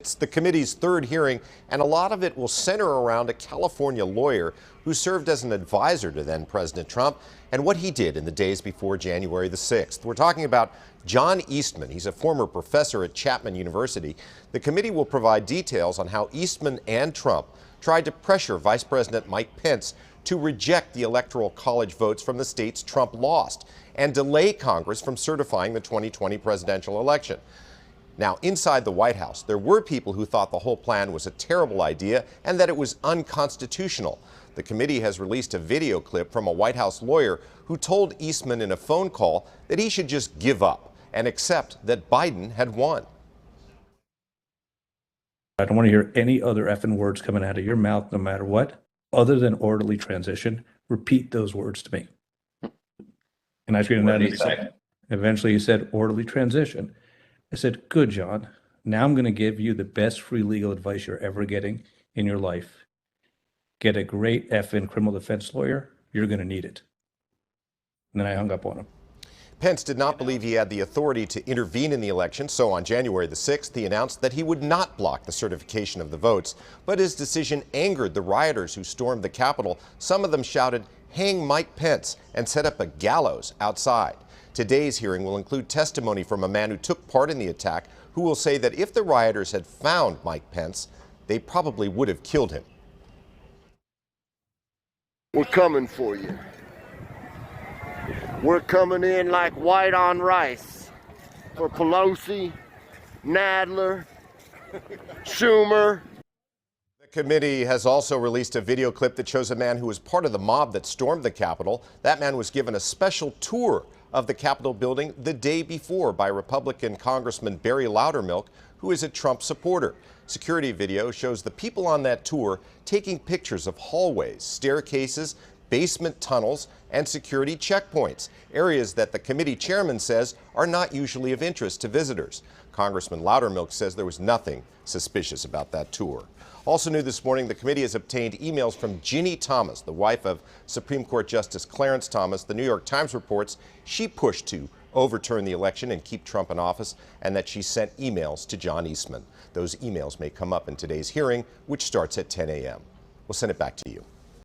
It's the committee's third hearing, and a lot of it will center around a California lawyer who served as an advisor to then President Trump and what he did in the days before January the 6th. We're talking about John Eastman. He's a former professor at Chapman University. The committee will provide details on how Eastman and Trump tried to pressure Vice President Mike Pence to reject the Electoral College votes from the states Trump lost and delay Congress from certifying the 2020 presidential election. Now, inside the White House, there were people who thought the whole plan was a terrible idea and that it was unconstitutional. The committee has released a video clip from a White House lawyer who told Eastman in a phone call that he should just give up and accept that Biden had won. I don't want to hear any other effing words coming out of your mouth, no matter what, other than orderly transition. Repeat those words to me. And I screamed that in a second. Eventually he said orderly transition. I said, good, John. Now I'm going to give you the best free legal advice you're ever getting in your life. Get a great effing criminal defense lawyer. You're going to need it. And then I hung up on him. Pence did not believe he had the authority to intervene in the election, so on January the 6th, he announced that he would not block the certification of the votes. But his decision angered the rioters who stormed the Capitol. Some of them shouted, "Hang Mike Pence," and set up a gallows outside. Today's hearing will include testimony from a man who took part in the attack, who will say that if the rioters had found Mike Pence, they probably would have killed him. We're coming for you. We're coming in like white on rice for Pelosi, Nadler, Schumer. The committee has also released a video clip that shows a man who was part of the mob that stormed the Capitol. That man was given a special tour of the Capitol building the day before by Republican Congressman Barry Loudermilk, who is a Trump supporter. Security video shows the people on that tour taking pictures of hallways, staircases, basement tunnels, and security checkpoints, areas that the committee chairman says are not usually of interest to visitors. Congressman Loudermilk says there was nothing suspicious about that tour. Also new this morning, the committee has obtained emails from Ginny Thomas, the wife of Supreme Court Justice Clarence Thomas. The New York Times reports she pushed to overturn the election and keep Trump in office, and that she sent emails to John Eastman. Those emails may come up in today's hearing, which starts at 10 a.m. We'll send it back to you.